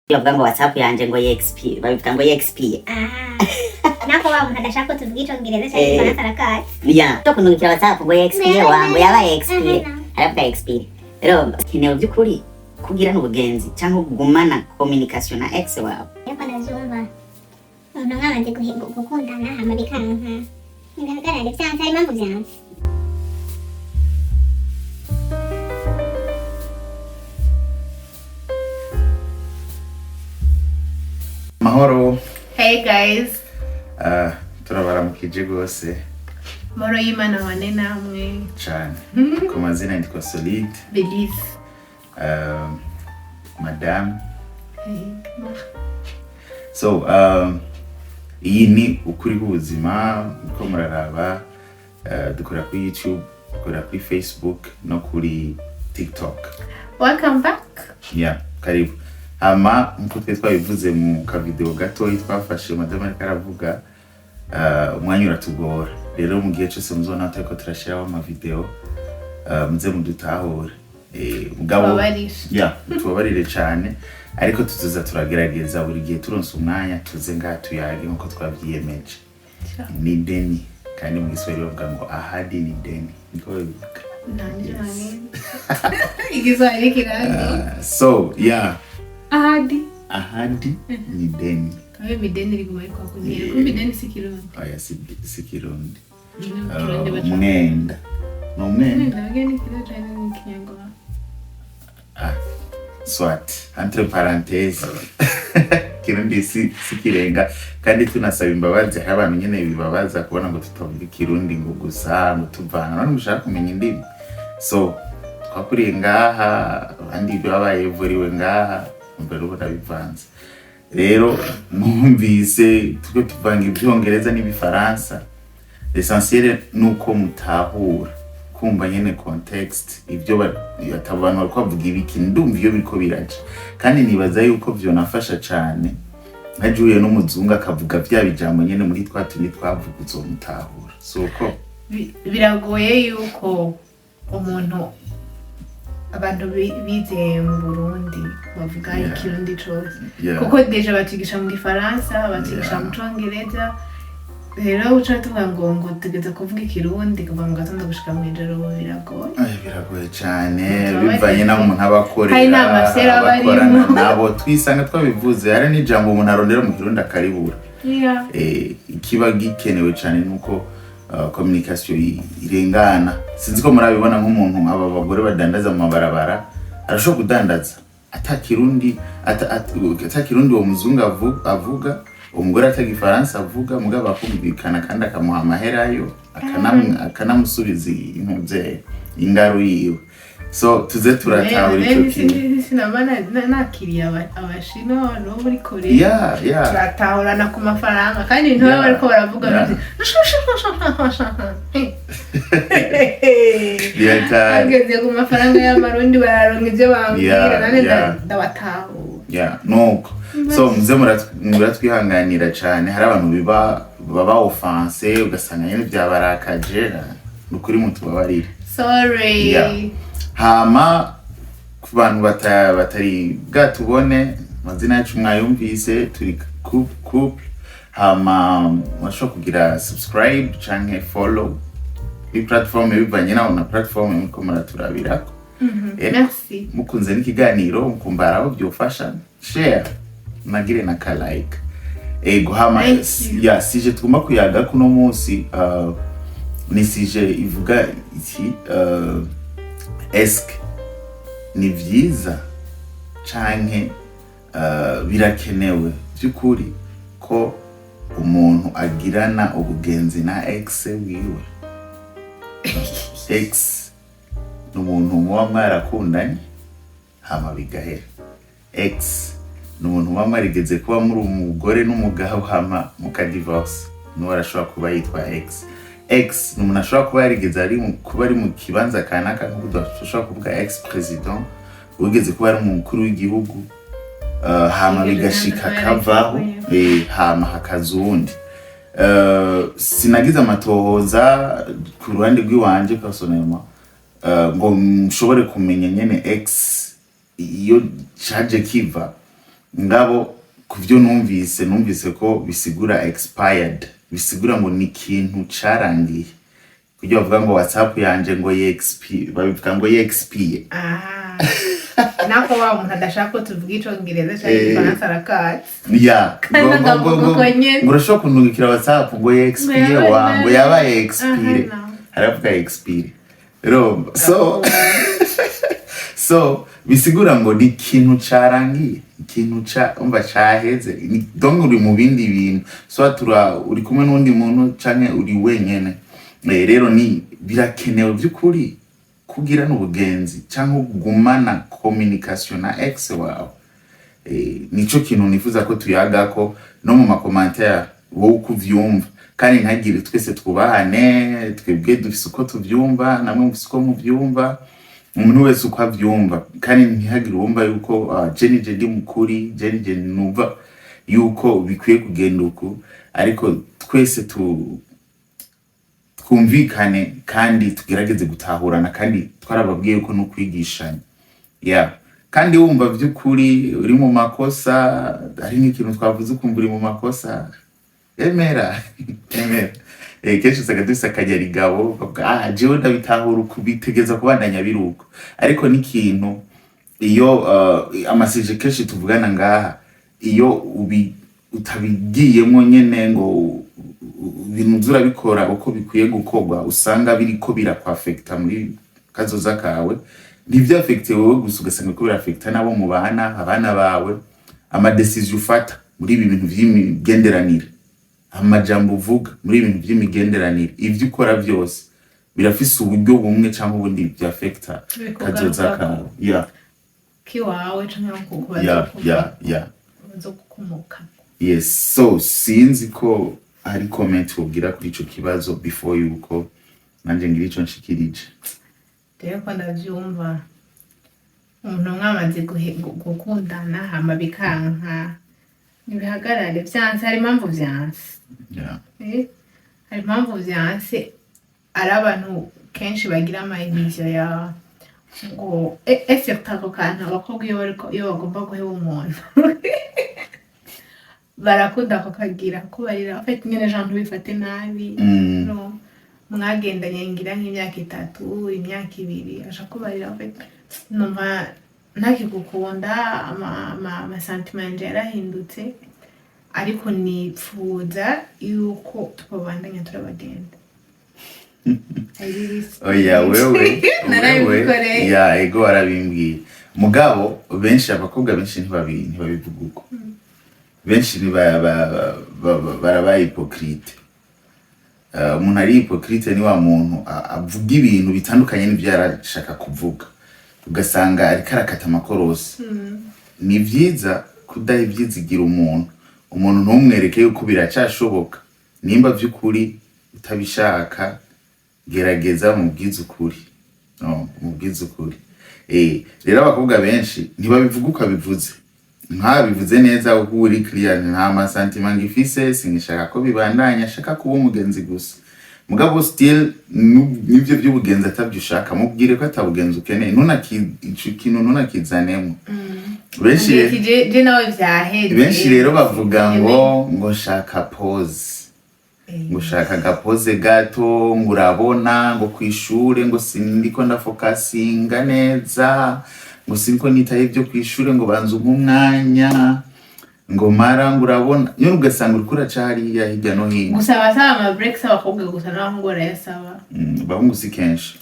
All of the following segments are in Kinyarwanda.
bavuga ngo WhatsApp yanje ngo EXP babivuga ngo EXP nako wa umuntu adashaka tuvuga icongereza cyangwa ifaransa rakaye ya to kunukira WhatsApp ngo EXP wangu yaba EXP aravuga EXP rero kinewe byukuri kugira n'ubugenzi cyangwa kugumana communication na ex wawe yako nazumva umuntu nk'abandi gukundana hama bikanka ndagaragara byanze ari impamvu byanze. Mahoro. Hey guys. Turabaramukije gose. Mahoro y'Imana wane namwe. Cyane. Ku mazina ndiko Solid. Belize. Madame. Hey. So, iyi ni ukuri buzima uko muraraba dukora kuri YouTube, dukora kuri Facebook no kuri TikTok. Welcome back. Yeah, karibu. Ama nkuko twabivuze mu ka video gato twafashe Madame ariko aravuga umwanya uratugora. Rero mu gihe cyose muzona atako turashiraho ama video muze mudutahura. Mugabo tubabarire cyane ariko tuzoza turagerageza buri gihe turonse umwanya tuze ngatuyage nkuko twavyiyemeje. Ni deni kandi mu Giswahili bavuga ngo ahadi ni deni. Niko bivuga. Nani. Igiswahili kirani. So, yeah. Ahadi ni deni. Kawe mideni rigumari kwa kunira. Kumbe deni sikirundi. Oya sikirundi. Mwenda. No mwenda. Bageni kirajana ni kinyango. Swat entre parenthèses. Kirundi sikirenga kandi tunasaba imbabazi hari abantu nyene bibabaza kubona ngo tutavuga Kirundi ngo gusa ngo tuvana none mushaka kumenya indimi. So twakuriye ngaha abandi babaye vuriwe ngaha mbere ubu ndabivanze. Rero mwumvise tuko tuvanga ibyongereza n'ibifaransa. L'essentiel nuko mutahura kumva nyene context ibyo batabantu bako bavuga ibiki ndumva iyo biko biraje kandi nibaza yuko byo nafasha cyane nkajuye n'umuzungu akavuga bya bijambo nyene muri twatuni twavuga uzomutahura. So ko biragoye yuko umuntu abantu bize mu Burundi bavuga Ikirundi cyose kuko deja batigisha mu Gifaransa batigisha mu Congereza. Rero uca tuvuga ngo tugeze kuvuga Ikirundi kuva mu gatondo gushika mu ijoro biragoye cyane bivanye na umuntu abakorera hari n'amasera barimo nabo twisanga twabivuze hari n'ijambo umuntu arondera mu Kirundi akaribura. Ikiba gikenewe cyane nuko communication irengana. Sinzi ko murabibona nk'umuntu aba bagore badandaza mu mabarabara arashobora kudandaza atakirundi uwo muzungu avuga umugore atagifaransa avuga mugabo akumvikana kandi akamuha amaherayo akanamusubiza impuze ingaru yiwe. So tuze turatahura icyo kintu. Sinabana nakiriya abashino no muri Korea. Turatahurana ku mafaranga kandi ntoya bariko baravuga biti. Ageze ku mafaranga y'amarundi bararonka ibyo bambwira nane ndabatahura. Nuko so muze muratwihanganira cyane hari abantu baba offense ugasanga nyene byabarakaje nukuri mutubabarire. Sorry. Hama ku bantu batari bwatubone mazina yacu mwayumvise turi couple. Hama mwashobora kugira subscribe canke follow kuri platform bivanye na platform muko muraturabirako. Merci. Mukunze n'ikiganiro mukumbara aho byofasha share nagire na ka like. Hama sije tugomba kuyaga kuno munsi ni sije ivuga iki eske ni vyiza canke birakenewe byukuri ko umuntu agirana ubugenzi na ex wiwe. Ex n'umuntu muba mwarakundanye hama bigahera. Ex n'umuntu muba mwarigeze kuba muri umugore n'umugabo hama mukadivorce n'uwo arashobora kuba yitwa ex. Ex n'umuntu ashobora kuba yarigeze kuba ari mu kibanza kanaka nk'uko dushobora kuvuga ex president ugeze kuba ari umukuru w'igihugu hama bigashika kavaho hama hakazundi. Sinagize amatohoza ku ruhande rw'iwanje personnellement ngo nshobore kumenya nyene ex iyo caje kiva ngabo kuvyo numvise ko bisigura expired, bisigura ngo ni ikintu carangiye. Kujya bavuga ngo WhatsApp yanje ngo babivuga ngo expire. Nako wa umuntu adashaka ko tuvuga icongereza cyangwa igifaransa arakatse. Yeah. Ngo urashobora kunungikira WhatsApp ngo expire wango yabaye expire. Haravuga expire. Rero so bisigura ngo ni ikintu carangiye, ikintu umva caheze. Donc uri mu bindi bintu. So uri kumwe n'undi muntu canke uri wenyene. Rero ni birakenewe by'ukuri kugira n'ubugenzi cyangwa kugumana communication na ex wawe. Nico kintu nifuza ko tuyaga ko no mu makommentaire wowe kuvyumva, kandi ntagire twese twubahane, twebwe dufise uko tuvyumva namwe mufise uko muvyumva, umuntu wese uko avyumva, kandi ntihagire uwumva yuko Jenny ndi mukuri, Jenny numva yuko bikwiye kugenda uko, ariko twese twumvikane kandi tugerageze gutahurana, kandi twarababwiye ko no kwigishanya. Kandi wumva by'ukuri uri mu makosa, ari nk'ikintu twavuze ukumva uri mu makosa, emera. Kenshi usanga dufise akanyarigabo jewe ndabitahura ukubitegeza kubandanya biruko, ariko n'ikintu iyo amasije kenshi tuvugana ngaha, iyo utabigiyemo nyene ngo ibintu zura bikora uko bikwiye gukorwa, usanga biriko birakwafecta muri kazoza kawe. Nivyo affecte wewe gusa, ugasanga ko birafecta nabo mu abana bawe, ama decision ufata muri ibi bintu vy'imigenderanire, amajambo uvuga muri ibintu vy'imigenderanire, ivyo ukora byose birafise uburyo bumwe cyangwa ubundi byafecta kazoza kawe. Kiwawe canke kukubaza kukumuka. Yes, so sinzi ko hari comment ubwira kuri ico kibazo before yuko nanje ngira ico nshikirije. Rero ko ndavyumva umuntu mwamaze gukundana hama bikanka nibihagarare vyanse, hari impamvu vyanse. Hari impamvu vyanse, ari abantu kenshi bagira amayinisho ya ngo ese tako kana abakobwa iyo bagomba guheba umuntu barakunda kukagira kubarira afite nyene jantu bifate nabi. No mwagendanye ngira nk'imyaka 3 imyaka 2 asha kubarira afite numva ntakigukunda, ama sentiment yarahindutse, ariko nipfuza yuko tukabandanya turabagenda. Wewe ego warabimbwiye. Mugabo benshi abakobwa benshi ntibabivuga uko. Benshi barabaye hypocrite. Umuntu ari hypocrite ni wa muntu avuga ibintu bitandukanye n'ibyo yarashaka kuvuga, ugasanga ari karakata amakorosi. Ni vyiza kudaha ibyizigira umuntu ntumwereke yuko biracashoboka. Nimba vy'ukuri utabishaka, gerageza mubwiza ukuri. Mubwiza ukuri. Rero abakobwa benshi ntibabivuga uko abivuze. Bivuze neza uko uri clear, nta ma sentiment ngifise, singishaka ko bibandanya, shaka kuba umugenzi gusa. Mugabo still nivyo by'ubugenzi atabyushaka, mubwire ko atabugenzi ukeneye, ntunakizanemo. Benshi rero bavuga ngo shaka pause. Ngo shaka gapoze gato, ngo urabona ngo kwishure ngo sindiko ndafokasinga neza, ngo sinko nitaye ibyo kwishure ngo banze umwanya, ngo mara ngo urabona nyo ugasanga urikura cari ya hirya no hino. Gusaba ama breaks abakobwa gusa n'abahungu barayasaba. Abahungu si kenshi.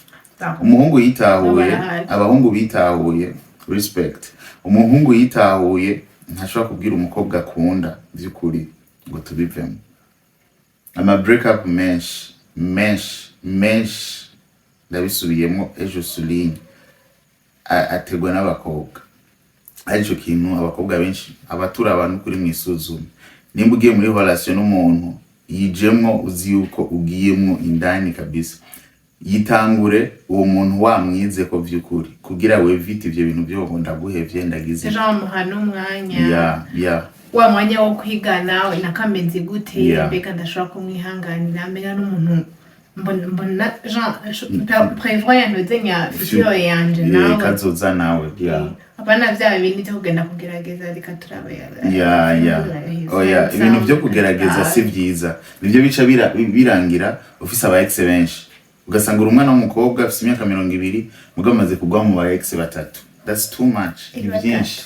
Umuhungu yitahuye, abahungu bitahuye, respect. Umuhungu yitahuye ntashobora kubwira umukobwa akunda by'ukuri ngo tubivemo. Ama break up menshi ndabisubiyemo ejo suline ategwa n'abakobwa. Arico kintu abakobwa benshi abatura abantu kuri mwisuzuma. Nimba ugiye muri relation n'umuntu yijemwo uzi yuko ugiyemwo indani kabisa, yitangure uwo muntu wamwize ko vy'ukuri kugira we vite ivyo bintu byo ndaguhevye ndagize. Jean muhano umwanya. Wa mwanya wo kwigana we nakameze gute, mbega ndashobora kumwihanganira, mbega n'umuntu mbona Jean prévoit ya nozenya video yanje nawe kazoza nawe. apana vya bindi byo kugenda kugerageza reka turabera oya ibintu byo kugerageza si byiza nibyo bica birangira ufise aba ex benshi ugasanga umwana w'umukobwa afite imyaka 20 mugabo amaze kugwa mu ba ex batatu. That's too much. Ni byinshi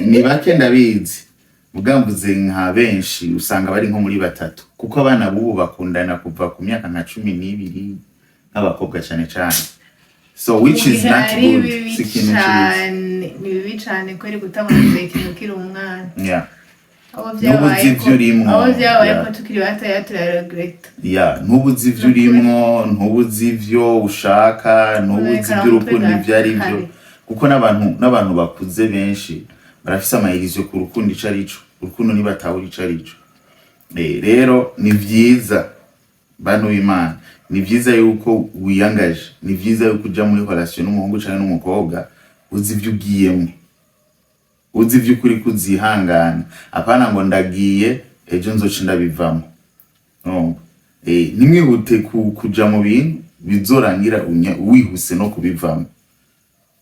ni bake ndabizi mugambuze nka benshi usanga bari nko muri batatu kuko abana bubu bakundana kuva ku myaka nka 12 n'abakobwa cyane cyane. So which is not good. Ni bibi cyane ko ari gutabona ikintu kiri umwana. Yeah. Nubuzi ivyo urimwo ko tukiri batoya turaregreta. Yeah, nubuzi ivyo urimwo, nubuzi ivyo ushaka, nubuzi ivyo urukundo ivyo ari byo. Kuko n'abantu bakuze benshi barafise amahirizo ku rukundo icarico. Urukundo niba tawuri icarico. Rero ni vyiza bantu b'Imana. Ni vyiza yuko wiyangaje. Ni vyiza yuko uja muri relation n'umuhungu cyane n'umukobwa uzi ivyo ugiyemo. Uzi ivyo kuri kuzihangana apana ngo ndagiye ejo nzoca ndabivamo. Nimwihute kuja mu bintu bizorangira wihuse no kubivamo.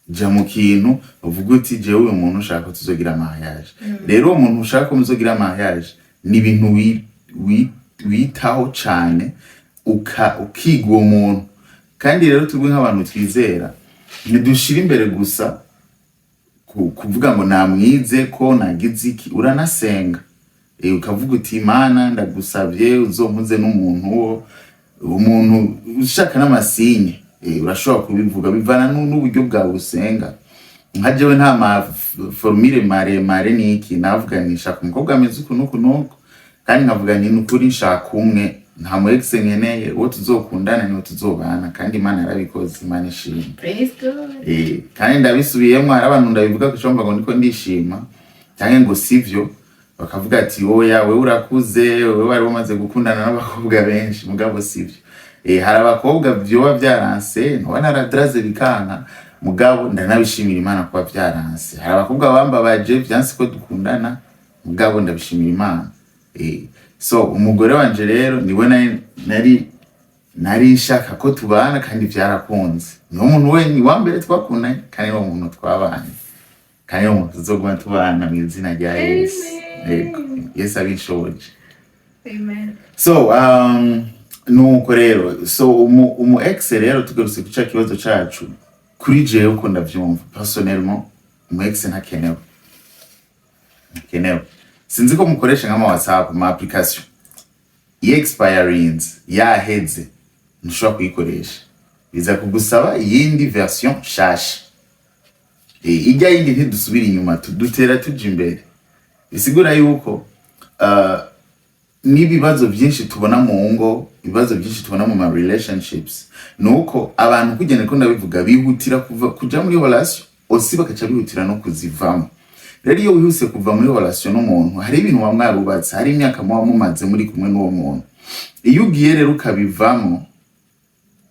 Ja mu kintu uvuga uti jewe uyu muntu ushaka tuzogira mariage. Rero umuntu ushaka muzogira mariage ni ibintu witaho cyane ukiga uwo muntu. Kandi rero tubwe nk'abantu twizera ntidushira imbere gusa kuvuga ngo namwize ko nagize iki uranasenga ukavuga uti Imana ndagusavye uzompuze n'umuntu umuntu ushaka n'amasinye urashobora kubivuga bivana n'uburyo bwawe usenga. Nka jewe nta formule mare niki navuganisha ku mukobwa ameze uku nuko kandi nkavuga ni nukuri nshaka umwe nta mu ex nkeneye uwo tuzokundana niwo tuzobana kandi Imana yarabikoze Imana ishimwe. Praise God. Kandi ndabisubiyemo hari abantu ndabivuga kucomba ngo niko ndishima cyangwa ngo sivyo bakavuga ati oya we urakuze we wari umaze gukundana n'abakobwa benshi mugabo sivyo. Hari abakobwa byoba byaranse ntwana radraze bikana mugabo ndanabishimira Imana kuba byaranse. Hari abakobwa bambabaje byanse ko dukundana mugabo ndabishimira Imana. So umugore wanje rero niwe nari nshaka ko tubana kandi byarakunze. Ni umuntu we wa mbere twakundanye kandi ni umuntu twabanye. Kandi ni umuntu tuzoguma tubana mu izina rya Yesu. Yesu abishoboje. Amen. So nuko rero so umu ex rero tugarutse kuca kibazo cacu kuri jewe uko ndavyumva personnellement umu ex ntakenewe. Sinzi ko mukoresha nk'ama WhatsApp ma application expirings yaheze ntushobora kuyikoresha biza kugusaba iyindi version shasha. Ijya yindi ntidusubira inyuma dutera tuja imbere. Bisigura yuko n'ibibazo byinshi tubona mu ngo ibibazo byinshi tubona mu ma relationships nuko abantu kugenda ko ndabivuga bihutira kuja muri relation osi bakaca bihutira no kuzivamo. Rero iyo wihuse kuva muri relation n'umuntu hari ibintu wamwarubatse hari imyaka mumaze muri kumwe n'uwo muntu iyo ugiye rero ukabivamo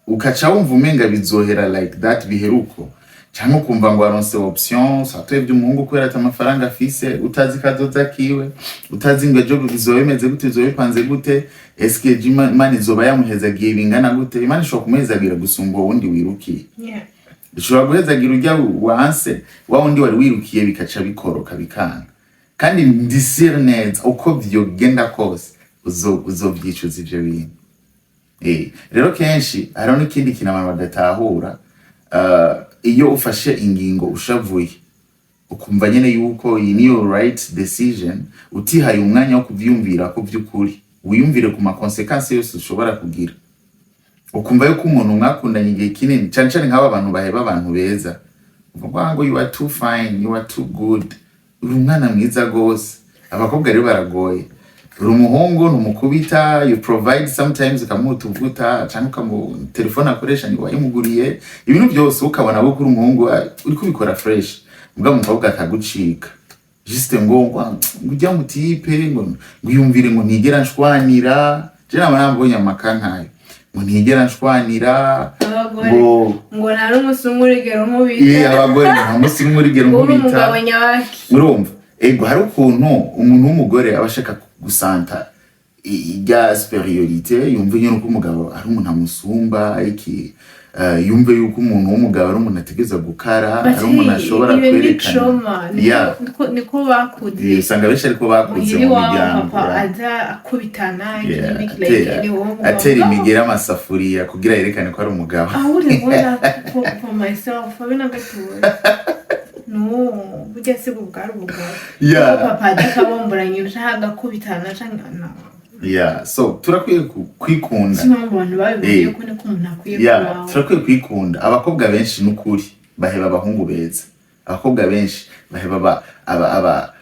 ukaca wumva umenga bizohera like that biheruko cyangwa kumva ngo aronse option satwebye umuhungu kwera ata amafaranga afise utazi kazoza kiwe utazi ngo ejo bizobemeze gute bizobipanze gute eske Imana izoba yamuhezagiye bingana gute. Imana ishobora kumuhezagira gusumba wundi wirukiye. Ishobora guhezagira ujya wanse wa wundi wari wirukiye bikaca bikoroka bikanga. Kandi ndisire neza uko vyogenda kose uzovyicuza ivyo bintu. Rero kenshi hariho n'ikindi kintu abantu badatahura iyo ufashe ingingo ushavuye ukumva nyene yuko iyi niyo right decision utihaye umwanya wo kuvyumvira ko vy'ukuri wiyumvire ku ma consequences yose ushobora kugira ukumva yuko umuntu mwakundanye igihe kinini cyane cyane nk'aba bantu baheba abantu beza uvuga ngo you are too fine you are too good uri umwana mwiza gose. Abakobwa rero baragoye uri umuhungu numukubita you provide sometimes ukamutuvuta cyane ukamu telefone akoresha ni wayimuguriye ibintu byose ukabona ko uri umuhungu uri kubikora fresh mbwa umukobwa akagucika juste ngo ujya mu tipe ngo yumvire ngo ntigera nshwanira je namambonye amakankayo ngo ntigera nshwanira ngo nari umusumurigero umubita abagore nta musumurigero umubita urumva hari ukuntu umuntu w'umugore abashaka gusanta ijya superiorité yumva nyine ko umugabo ari umuntu amusumba iki yumve yuko umuntu w'umugabo ari umuntu ategeza gukara, ari umuntu ashobora kwerekana. Niko bakuze. Usanga benshi ariko bakuze mu miryango. Papa aza akubitana atera imigera amasafuriya kugira yerekane ko ari umugabo. Uri mbona for myself abena gatuwe. No, burya se bugara umugabo. Papa adakabomboranye ushaga kubitana cyangwa so turakwiye kwikunda. Turakwiye kwikunda. Abakobwa benshi n'ukuri baheba abahungu beza. Abakobwa benshi baheba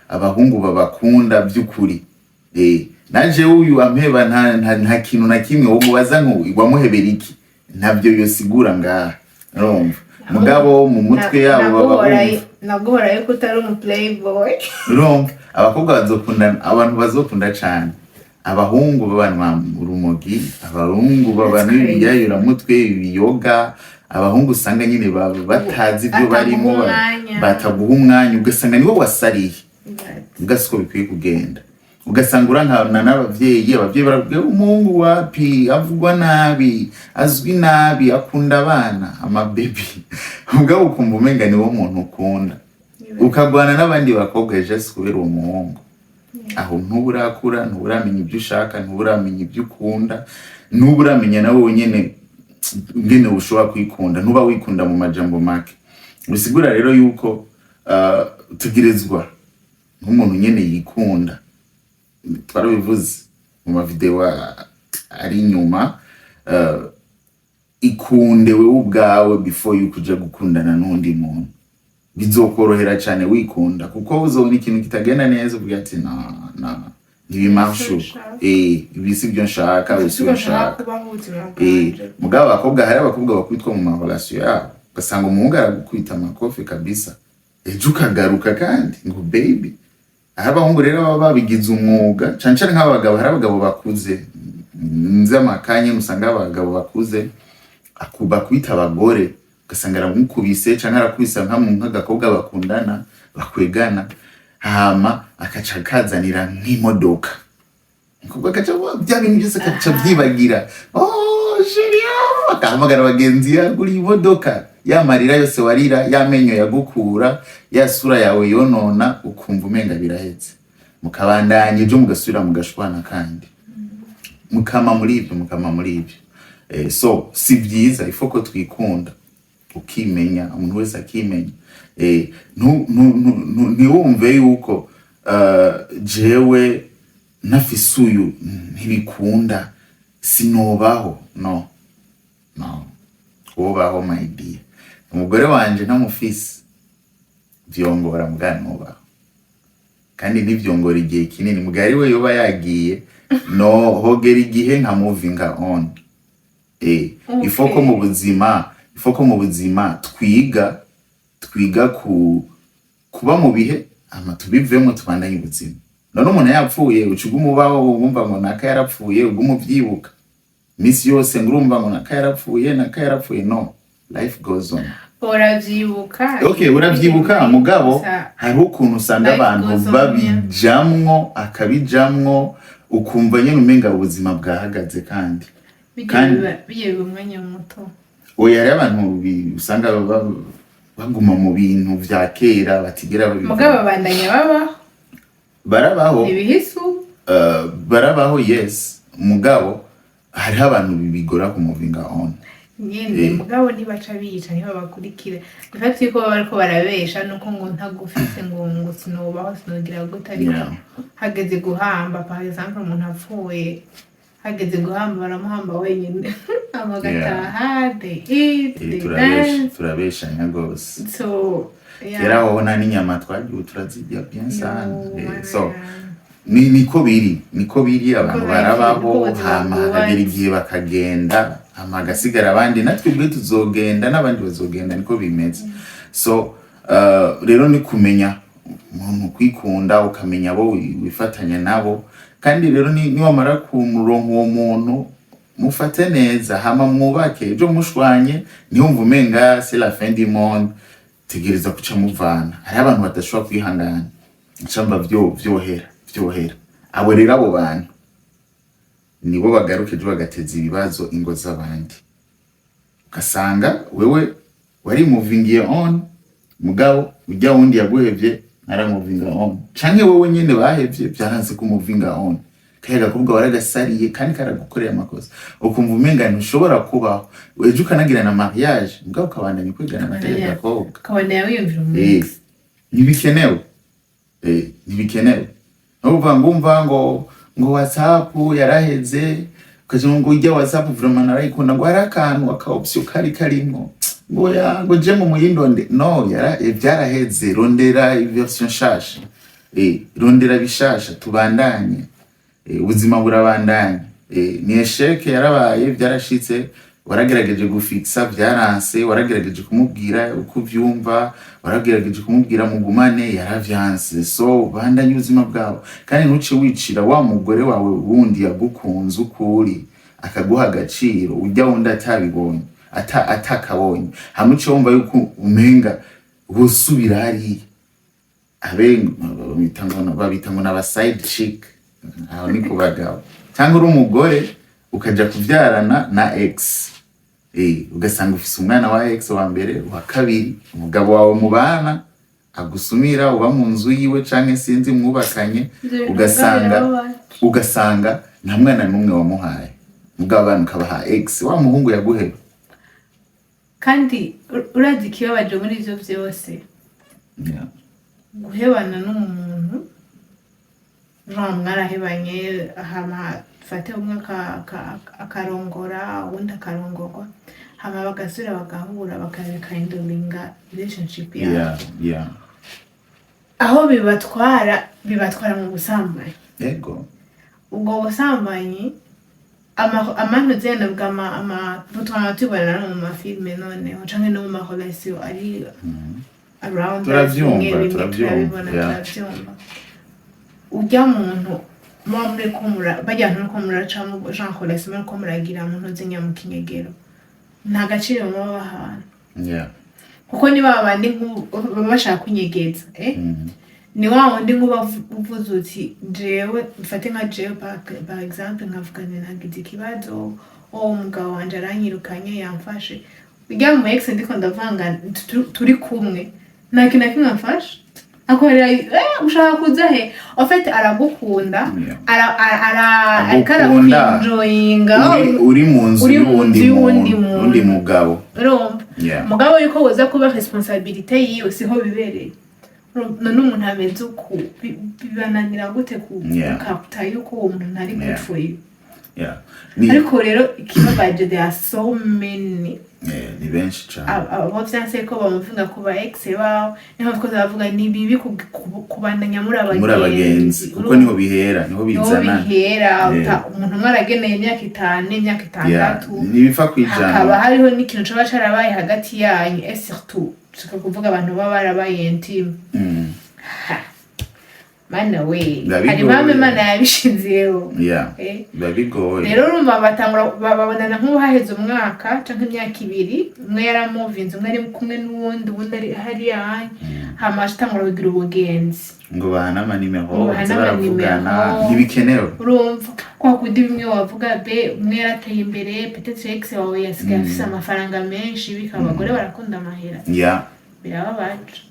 abahungu babakunda by'ukuri. Naje uyu ampeba nta kintu na kimwe wo mubaza ngo wamuhebera iki. Ntabyo yosigura ngaha. Urumva? Mugabo mu mutwe yabo nagora yuko utari umu playboy. Urumva? Abakobwa bazokunda, abantu bazokunda cyane. Abahungu babana urumogi, abahungu babana ibiyayura mutwe, ibiyoga, abahungu usanga nyine batazi ibyo barimo, bataguha umwanya, ugasanga niwo wasariye. Ugasiko bikwiye kugenda. Ugasanga urankana n'abavyeyi barabwiye umuhungu wapi avugwa nabi, azwi nabi, akunda abana, amababy. Ubwo ukumva umenga niwo muntu ukunda. Ukagwana n'abandi bakobwa just kubera uwo muhungu. Aho ntuburakura, ntuburamenya ibyo ushaka, ntuburamenya ibyo ukunda, ntuburamenya nawe nyene ngene ushobora kwikunda, ntuba wikunda mu majambo make. Bisigura rero yuko tugirizwa nk'umuntu nyene yikunda. Twarabivuze mu mavideo ari nyuma, ikunde wewe ubwawe before you kuja gukundana n'undi muntu. Bizokorohera cyane wikunda kuko uzobona ikintu kitagenda neza uvuga ati ntibimashu ibisi byo nshaka bisi nshaka. Mugabo abakobwa hari abakobwa bakwitwa mu maholasyo yabo ugasanga umuhungu aragukwita amakofi kabisa, ejo ukagaruka kandi ngo baby. Abahungu rero baba babigize umwuga cyane cyane nk'abagabo. Hari abagabo bakuze nze amakanye musanga abagabo bakuze akuba kwita abagore ugasanga aramukubise cyangwa arakubisa nk'agakobwa bakundana bakwegana, hama akaca kazanira nk'imodoka. Umukobwa akaca bya bintu byose akaca byibagira. Julio akahamagara abagenzi yagura imodoka, yamarira yose warira, yamenyo yagukura, ya sura yawe yonona, ukumva umenga birahetse. Mukabandanye ejo mugasubira mugashwana kandi mukama muri ibyo. So si byiza, ifoko twikunda ukimenya, umuntu wese akimenya. Ntiwumve yuko jewe nafise uyu ntibikunda sinobaho. No wobaho my dear. Umugore wanje ntamufise vyongora muganobaho kandi n'ivyongora igihe kinini. Mugari we yoba yagiye no hogera igihe nka moving on. Ifoko mu buzima twiga kuba mu bihe ama tubivemo tubandanye ubuzima. None umuntu yapfuye ucuga umubaho wumva ngo naka yarapfuye ugumuvyibuka misi yose ngurumva ngo naka yarapfuye. No, life goes on. Uravyibuka. Okay, uravyibuka mugabo hari ukuntu usanga abantu babijamwo akabijamwo ukumva nyene umenga ubuzima bwahagaze kandi biye umwanya muto. Oya ari abantu usanga baguma mu bintu vya kera batigera babivuga. Mugabo bandanya barabaho ibihisu barabaho yes. Mugabo hari abantu bibigora ku moving on nyene. Mugabo ntibaca bica niho bakurikira. Ifati ko bariko barabesha nuko ngo ntagufise ngo sinobaho sinogira gutari hageze guhamba. Par exemple umuntu apfuye hageze guhamba baramuhamba wenyine amagataha turabesha nyagose. So yaraho n'inyama twagiye turazirya bien sana. So niko biri abantu barabaho hama hagera igihe bakagenda amagasigara abandi natwe ubwe tuzogenda n'abandi bazogenda niko bimeze. So rero ni kumenya umuntu kwikunda ukamenya abo wifatanya nabo kandi rero ni wamara kumuronka uwo muntu mufate neza hama mwubake ejo mushwanye ntiyumva umenga c'est la fin du monde. Tegereza kuca muvana. Hari abantu badashobora kwihangana icamba vyohera. Abo rero abo bantu nibo bagaruke ejo bagateza ibibazo ingo z'abandi ugasanga wewe wari moving on mugabo ujya wundi yaguhevye ara moving on canke wewe nyene bahevye byaranze ku moving on kayaga kubwa waragasariye kandi karagukorera amakosa ukumva umenga ntushobora kubaho ejo ukanagira na mariage mugabo ukabandanya kwigana amategeko akobwa kabandanya wiyumvira umuntu ntibikenewe ntibikenewe uvuga ngo WhatsApp yaraheze ukaje ngo ujya WhatsApp vraiment narayikunda ngo harakantu akaoption karimo ngo je mu muyindonde no byaraheze rondera version shasha rondera bishasha tubandanye ubuzima burabandanye ni esheke yarabaye byarashitse waragerageje gufixa byaranse waragerageje kumubwira uko vyumva waragerageje kumubwira mugumane yaravyanse so bandanye ubuzima bwawe kandi ntuce wicira wa mugore wawe wundi yagukunze ukuri akaguha agaciro ujya wundi atabibonye atakabonye hamuce wumva yuko umenga gusubira ari babita ngo n'aba side chick aho ni kubagabo cyangwa uri umugore ukaja kuvyarana na ex ugasanga ufise umwana wa ex wa mbere wa kabiri umugabo wawe mubana agusumira uba mu nzu yiwe canke sinzi mwubakanye ugasanga nta mwana numwe wamuhaye mugabo abantu kabaha ex wa muhungu yaguheba kandi urazi kibabaje muri ivyo vyose guhebana n'umuntu mwarahebanye hama fate umwe akarongora uwundi akarongorwa hama bagasubira bagahura bakarekindolinga relationship yabo aho bibatwara mu busambanyi yego ubwo busambanyi amano zena bwa butwana tubana no mu mafilme none canke no mu maholation ari around turavyumva ujya muntu mwamure kumura bajyana ko muracamo Jean Colesme ko muragira muntu zinya mu kinyegero nta gaciro mu bahana kuko niba abandi bashaka kunyegeza ni wa wundi uvuze uti jewe mfate nka jewe par exemple nkavugana nagize ikibazo umugabo wanje aranyirukanye yamfashe ujya mu ex ndiko ndavanga turi kumwe nta kintu kimwe amfashe akorera ushaka kuza he ofete aragukunda enjoyinga uri mu nzu y'undi mugabo mugabo yuko woza kuba responsabilité yiwe siho bibereye none umuntu ameze uko bibananira gute kukaputa yuko uwo muntu ari good for you ariko rero ikibabaje there are so many ni benshi cyane abo byanse ko bamuvuga kuba ex bawo niho twavuga ni bibi kubandanya muri abagenzi kuko niho bihera niho bizana umuntu mwarageneye imyaka 5 imyaka 6 nibifa kwijana hakaba hariho n'ikintu cyo bacarabaye hagati yanyu et surtout tuka kuvuga abantu baba barabaye intime mana we hari mame mana yabishinziyeho babigoye rero urumva batangura babonana nk'uhaheze umwaka canke imyaka 2 umwe yaramuvinze umwe ari kumwe n'uwundi ari hari yanyu hamaje tangura kugira ubugenzi ngo bahana amanimero baravugana ntibikenewe urumva kwa kudi bimwe wavuga be umwe yarateye imbere peut-être ex wawe yasigaye afise amafaranga menshi bikabagore barakunda amahera birababaje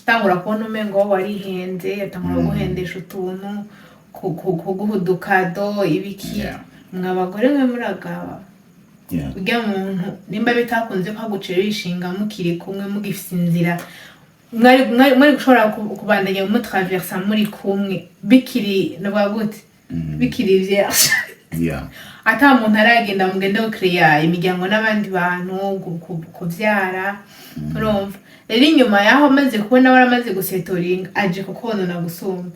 tangura kubona umengo warihenze yatangura guhendesha utuntu kuguha udukado ibiki mwabagore mwe muragaba ujya muntu nimba bitakunze ko agucira ishinga mukiri kumwe mugifise inzira mwari gushobora kubandanya mu traversa muri kumwe bikiri nabwa gute bikiri vierge ata muntu aragenda mugende ukreya imiryango n'abandi bantu kuvyara urumva rero inyuma yaho maze kubona waramaze gusetoringa aje kukonona gusumba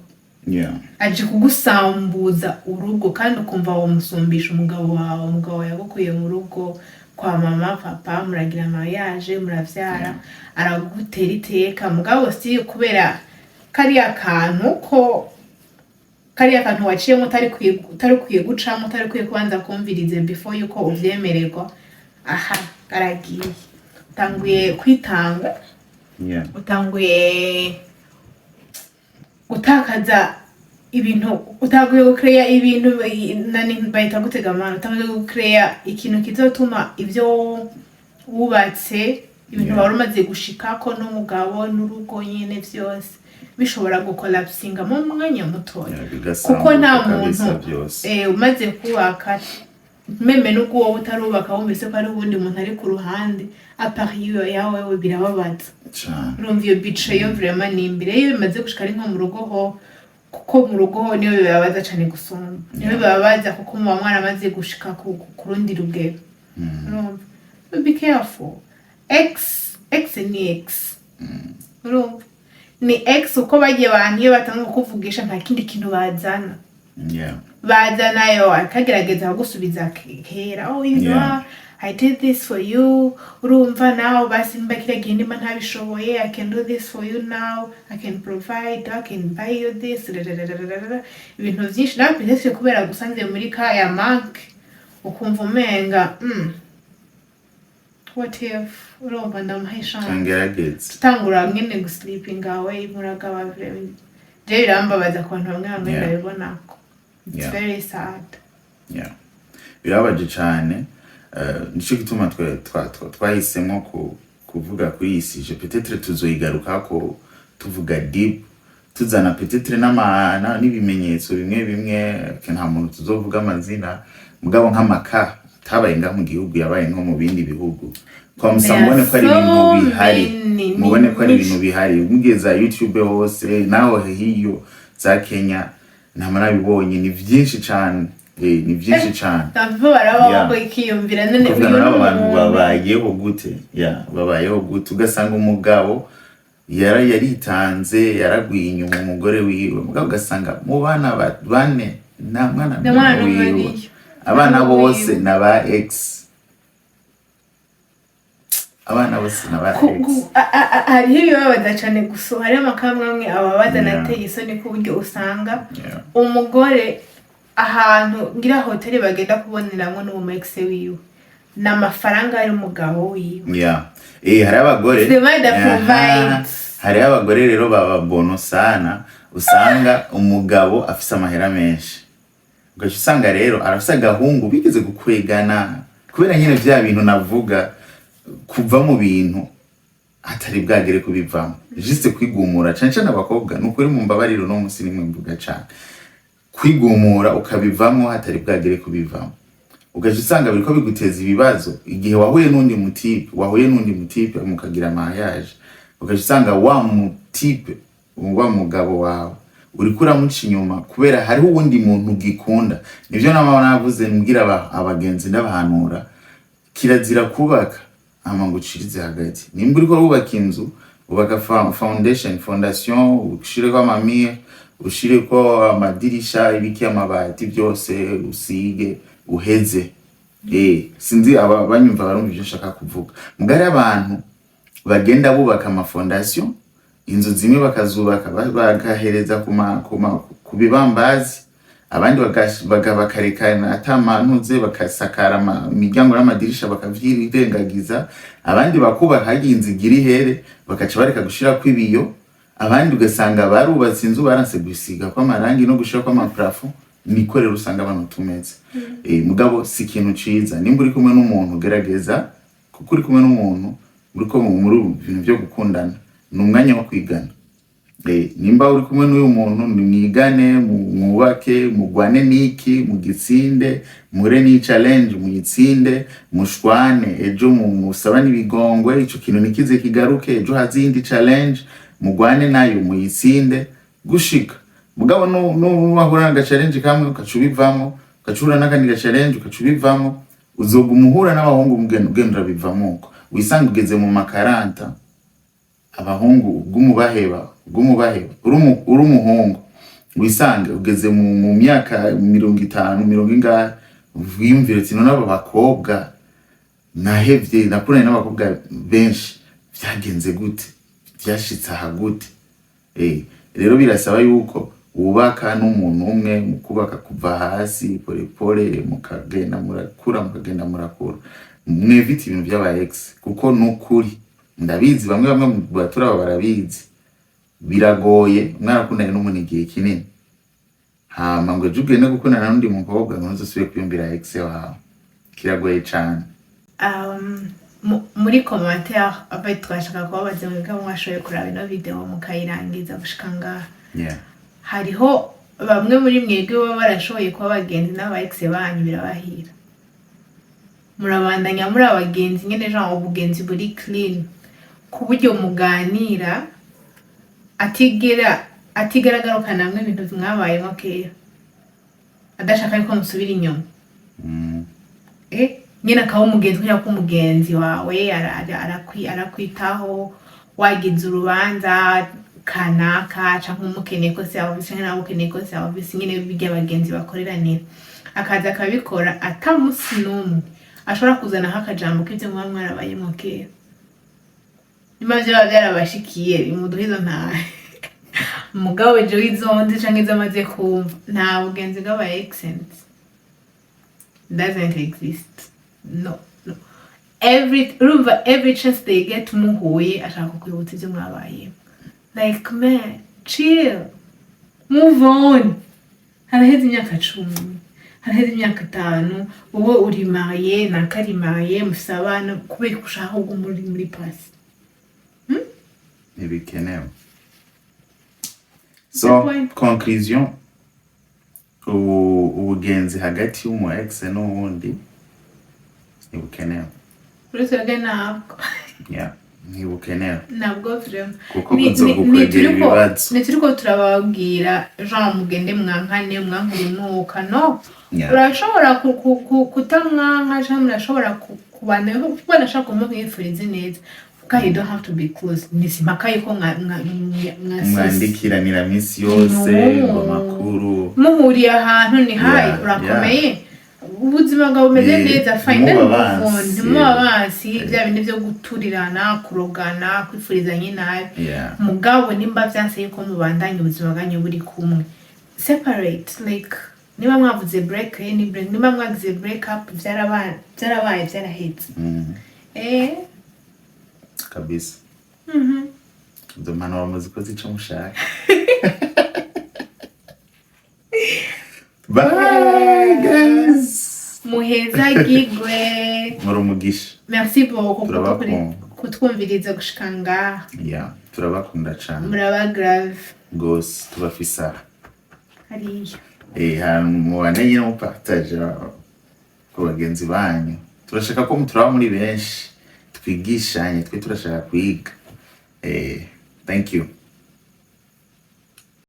aje kugusambuza urugo kandi ukumva wo musumbisha umugabo wawe yagukuye mu rugo kwa mama papa muragira mariage muravyara aragutera iteka mugabo si kubera kariya kantu waciyemo utari kwiye gucamo utari kwiye kubanza kumvirize before yuko uvyemererwa aha karagiye utanguye kwitanga utanguye gutakaza ibintu utaguye gucreya ibintu nani bahita gutega amano utaguye gucreya ikintu kizotuma ivyo wubatse ibintu wari umaze gushikako n'umugabo n'urugo nyene vyose bishobora gukolapsinga mu mwanya mutoya kuko nta muntu umaze kubaka meme nuko wowe utarubaka wumvise ko ari ubundi muntu ari ku ruhande apariyo yawe birababaza urumva iyo bice yo vraiment ni imbere iyo bimaze gushika ari nko mu rugo ho kuko mu rugo ho niyo bibabaza cyane gusumba niyo bibabaza kuko mu mwana amaze gushika ku rundi rugero urumva be careful x ni x urumva ni x uko bagiye abantu iyo batanga kuvugisha nta kindi kintu bazana bazanayo akagerageza gusubiza kera you know I did this for you urumva now basi mbakira gindi man ntabishoboye I can do this for you now I can provide I can buy you this ibintu byinshi nawe peut-être kubera gusanze muri ka ya manque ukumva umenga what if urumva ndamuhisha tangura ngene gusleeping away muragaba very birambabaza ku bantu bamwe ndabibona ko it's very sad birabaje cyane nico gituma twahisemo kuvuga kuri iyi sije peut-être tuzoyigaruka ko tuvuga deep tuzana peut-être n'ibimenyetso bimwe nta muntu tuzovuga amazina mugabo nk'amaka tabaye nga mu gihugu yabaye nko mu bindi bihugu kwa musambone ko ari ibintu bihari mubone ko ari ibintu bihari mugeza YouTube hose naho hiyo za Kenya namara bibonye ni byinshi cyane ni byinshi cyane tambo baraba ko ikiyumvira nene abantu babayeho gute babayeho gute ugasanga umugabo yaritanze yaragwiye inyuma umugore wiwe mugabo ugasanga mu bana bane na mwana wiwe abana bose naba ex abana bose naba ex hari ibibabaza cyane guso hari amakamwe amwe ababaza nateye isoni ku buryo usanga umugore ahantu ngira hoteli bagenda kuboneramo n'umu ex wiwe n'amafaranga y'umugabo wiwe hari abagore provides hari abagore rero baba bono sana usanga umugabo afise amahera menshi ugaca usanga rero arafise agahungu bigeze gukwegana kubera nyine vya bintu navuga kuva mu bintu atari bwagere kubivamo juste kwigumura cyane cyane abakobwa nukuri mu mbabariro no musi nimwe mvuga cyane kwigumura ukabivamo hatari bwagere kubivamo ugaca usanga biriko biguteza ibibazo igihe wahuye n'undi mutipe mukagira mariage ugaca usanga wa mutipe wa mugabo wawe uri kuramuca inyuma kubera hariho uwundi muntu ugikunda nivyo navuze mbwira abagenzi ndabahanura kirazira kubaka amangucirize hagati nimba uriko wubaka inzu ubaka fondation ushireko amamire ushireko amadirisha ibiki amabati byose usige uheze sinzi abanyumva barumva ivyo nshaka kuvuga mugari abantu bagenda bubaka amafondation inzu zimwe bakazubaka bagahereza ku bibambazi abandi bakarekana atamantuze bakasakara imiryango n'amadirisha bakavyirengagiza abandi bakubaka hagiye inzu igira ihere bakaca bareka gushira kw'ibiyo abandi ugasanga barubatse inzu baranse gusiga kw'amarangi no gushira kw'amaplafo nikorera usanga abantu tumeze mugabo si ikintu ciza nimba uri kumwe n'umuntu gerageza kuko uri kumwe n'umuntu uriko muri ibintu byo gukundana n'umwanya wo kwigana nimba uri kumwe n'uyu muntu mwigane mwubake mugwane niki mugitsinde mure ni challenge muyitsinde mushwane ejo musabane ibigongwe ico kintu nikize kigaruke ejo hazindi challenge mugwane nayo muyitsinde gushika mugabo no wahura na challenge kamwe ukacubivamo ukacura nakandi challenge ukacubivamo uzogumuhura n'abahungu mugendera bivamo uko wisanga ugeze mu makaranta abahungu gumubaheba uri umuhungu wisange ugeze mu myaka 50 ingahe wiyumvire ati none aba bakobwa nahevye nakuranye n'abakobwa benshi byagenze gute byashitse aha gute rero birasaba yuko wubaka n'umuntu umwe mu kubaka kuva hasi pole mukagenda murakura mwevite ibintu by'aba ex kuko nukuri ndabizi bamwe mu batura barabizi biragoye mwarakundanye n'umuntu igihe kinini hama ngo ejo ugende gukundana n'undi mukobwa ngo ntuzosubire kwiyumvira ex wawe, kiragoye cane. Muri commentaire abaye twashaka kubabaza mwebwe mwashoboye kuraba ino video mukayirangiza gushika ngaha. Hariho bamwe muri mwebwe baba barashoboye kuba abagenzi n'aba ex banyu birabahira, murabandanya muri abagenzi nyene genre ubugenzi buri clean ku buryo muganira atigaragara namwe ibintu mwabayemo kera, adashaka yuko musubira inyuma. Nyine akaba umugenzi kugira ko umugenzi wawe arakwitaho, wagize urubanza kanaka canke umukeneye ko service canke nawe ukeneye ko service, nyine bijya abagenzi bakoreranira akaza akabikora atamusi n'umwe ashobora kuzana akajambo k'ivyo muba mwarabayemo kera. Nyuma vyo byarabashikiye imuduhizo nta mugabo ejo izondi canke izamaze kumva nta bugenzi bw'aba exent doesn't exist. No. Every chance they get muhuye ashaka kwibutsa ivyo mwabayemo. Like man, chill, move on. Haraheze imyaka 10, haraheze imyaka 5, wowe uri mariye na kari mariye mufise abana kubera ushaka ubwo muri pasi. Ntibikenewe. So conclusion, ubugenzi hagati y'umu ex n'uwundi ntibikenewe. Urusenge ntabwo. Ntibikenewe. Ntabwo vraiment. Kuko buzogukwegera ibibazo. Turiko turababwira genre mugende mwankane mwankurimuka no. Urashobora kutamwanka cyangwa urashobora kubana kuko nashaka kumwifuriza neza. You don't have to be close. Nisimaka yuko mwandikiranira minsi yose ngo makuru. Muhuriye ahantu ni hayi urakomeye. Ubuzima bwawe bumeze neza fine mubabansi bya bindi byo guturirana kurogana kwifurizanya nabi. Mugabo nimba byanse yuko mubandanye ubuzima bwanyu buri kumwe. Separate like niba mwavuze break niba mwagize break up byarabaye byarahetse. Kabisa. Ndo maana wa muziko zica mushaka. Bye guys. Muheza gigwe. Murumugisha. Merci beaucoup kutwumviriza gushika ngaha. Turabakunda cyane. Muraba grave. Gose tubafisa. Hariya. Mubane nyine mupartage ku bagenzi banyu. Turashaka ko muturaba muri benshi. Twigishanye twe turashaka kwiga. Thank you.